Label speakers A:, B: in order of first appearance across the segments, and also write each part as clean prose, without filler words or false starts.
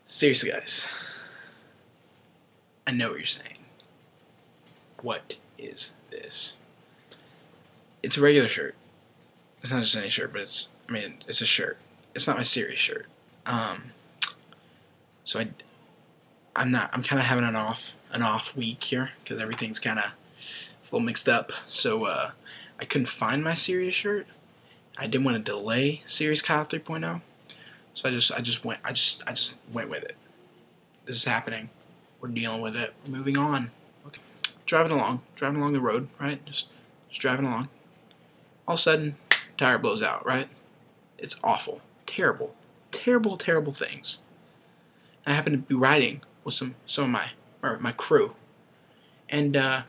A: Seriously, guys, I know what you're saying. What is this? It's a regular shirt. It's not just any shirt, but it's a shirt. It's not my series shirt. So I'm kind of having an off week here because everything's kind of a little mixed up. So I couldn't find my series shirt. I didn't want to delay Series Kyle 3.0, so I just went with it. This is happening. We're dealing with it. We're moving on. Okay. Driving along the road, right? Just driving along. All of a sudden, tire blows out, right? It's awful, terrible things. I happen to be riding with some of my crew, and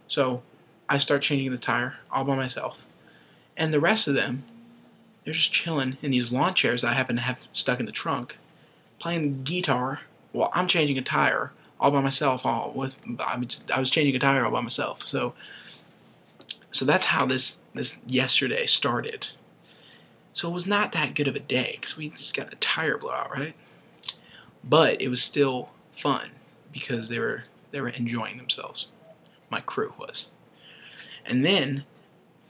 A: so I start changing the tire all by myself, and the rest of them, they're just chilling in these lawn chairs that I happen to have stuck in the trunk, playing the guitar while I'm changing a tire all by myself. I was changing a tire all by myself. So that's how this yesterday started. So it was not that good of a day because we just got a tire blowout, right? But it was still fun because they were enjoying themselves. My crew was. And then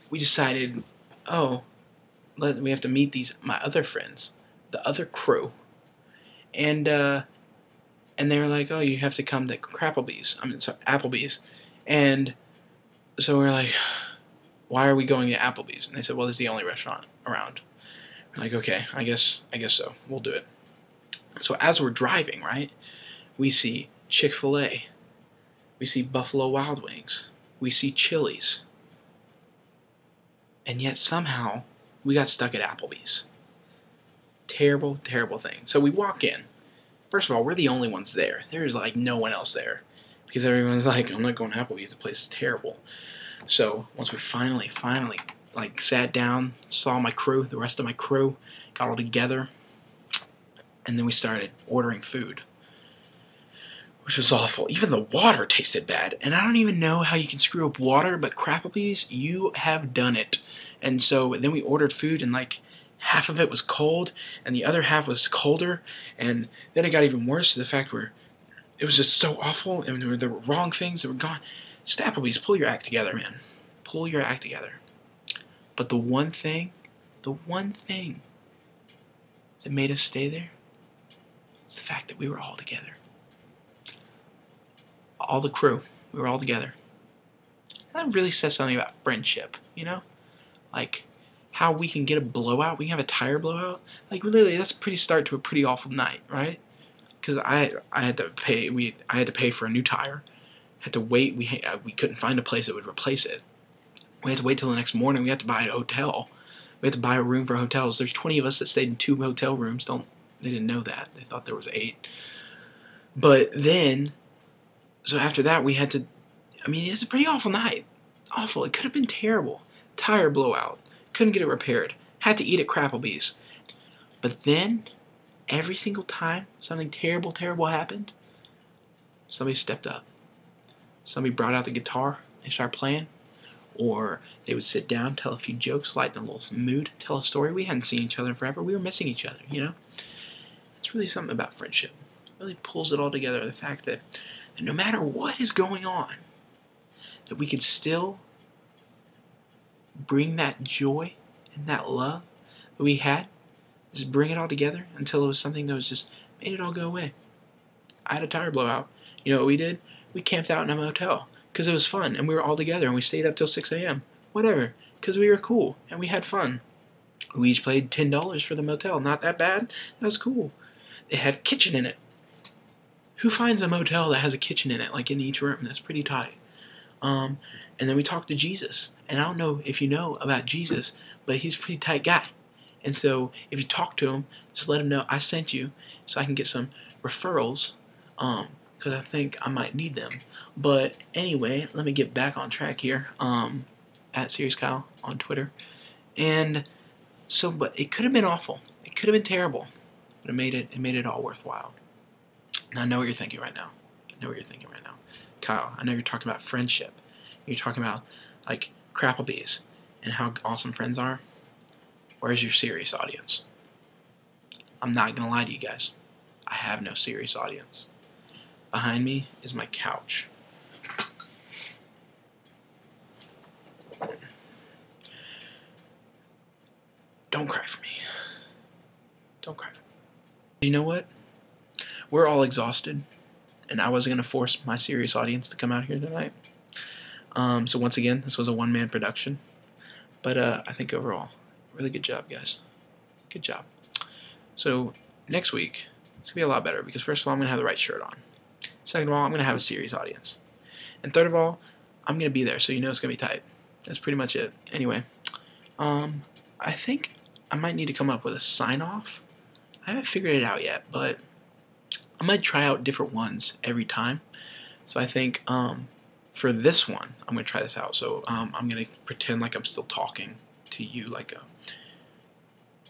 A: we decided, we have to meet my other friends, the other crew, and they were like, oh, you have to come to Applebee's, and so we're like, why are we going to Applebee's? And they said, well, this is the only restaurant around. We're like, okay, I guess so. We'll do it. So as we're driving, right, we see Chick-fil-A, we see Buffalo Wild Wings, we see Chili's, and yet somehow we got stuck at Applebee's. Terrible thing. So we walk in. First of all, we're the only ones there. There's like no one else there because everyone's like, I'm not going to Applebee's. The place is terrible. So once we finally like sat down, saw my crew, the rest of my crew, got all together, and then we started ordering food, which was awful. Even the water tasted bad, and I don't even know how you can screw up water, but Crapplebee, you have done it. And so then we ordered food, and like half of it was cold, and the other half was colder, and then it got even worse to the fact where it was just so awful, and there were wrong things that were gone. Just Applebee's, pull your act together, man. Pull your act together. But the one thing that made us stay there was the fact that we were all together. All the crew, we were all together. That really says something about friendship, you know? Like, how we can get a blowout, we can have a tire blowout. Like, really, that's a pretty start to a pretty awful night, right? Because I had to pay for a new tire. Had to wait. We couldn't find a place that would replace it. We had to wait till the next morning. We had to buy a hotel. We had to buy a room for hotels. There's 20 of us that stayed in 2 hotel rooms. They didn't know that. They thought there was 8. But then, so after that, we had to. I mean, it's a pretty awful night. Awful. It could have been terrible. Tire blowout. Couldn't get it repaired. Had to eat at Crapplebee's. But then, every single time something terrible happened, somebody stepped up. Somebody brought out the guitar and started playing, or they would sit down, tell a few jokes, lighten a little mood, tell a story. We hadn't seen each other in forever. We were missing each other, you know? It's really something about friendship. It really pulls it all together, the fact that no matter what is going on, that we could still bring that joy and that love that we had, just bring it all together until it was something that was just made it all go away. I had a tire blowout. You know what we did? We camped out in a motel because it was fun, and we were all together, and we stayed up till 6 a.m. Whatever, because we were cool, and we had fun. We each paid $10 for the motel. Not that bad. That was cool. It had a kitchen in it. Who finds a motel that has a kitchen in it, like in each room? That's pretty tight. And then we talked to Jesus, and I don't know if you know about Jesus, but he's a pretty tight guy. And so if you talk to him, just let him know I sent you so I can get some referrals, because I think I might need them. But anyway, let me get back on track here, at Serious Kyle on Twitter. And so, but it could have been awful. It could have been terrible, but it made it all worthwhile. And I know what you're thinking right now. Kyle, I know you're talking about friendship. You're talking about, like, Crapplebees and how awesome friends are. Where's your serious audience? I'm not going to lie to you guys. I have no serious audience. Behind me is my couch. Don't cry for me. Don't cry for me. You know what? We're all exhausted, and I wasn't going to force my serious audience to come out here tonight. So once again, this was a one-man production. But I think overall, really good job, guys. Good job. So next week, it's going to be a lot better because first of all, I'm going to have the right shirt on. Second of all, I'm going to have a serious audience. And third of all, I'm going to be there, so you know it's going to be tight. That's pretty much it. Anyway, I think I might need to come up with a sign-off. I haven't figured it out yet, but I might try out different ones every time. So I think for this one, I'm going to try this out. So I'm going to pretend like I'm still talking to you like a...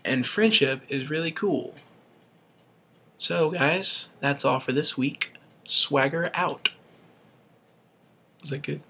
A: And friendship is really cool. So guys, that's all for this week. Swagger out. Was that good?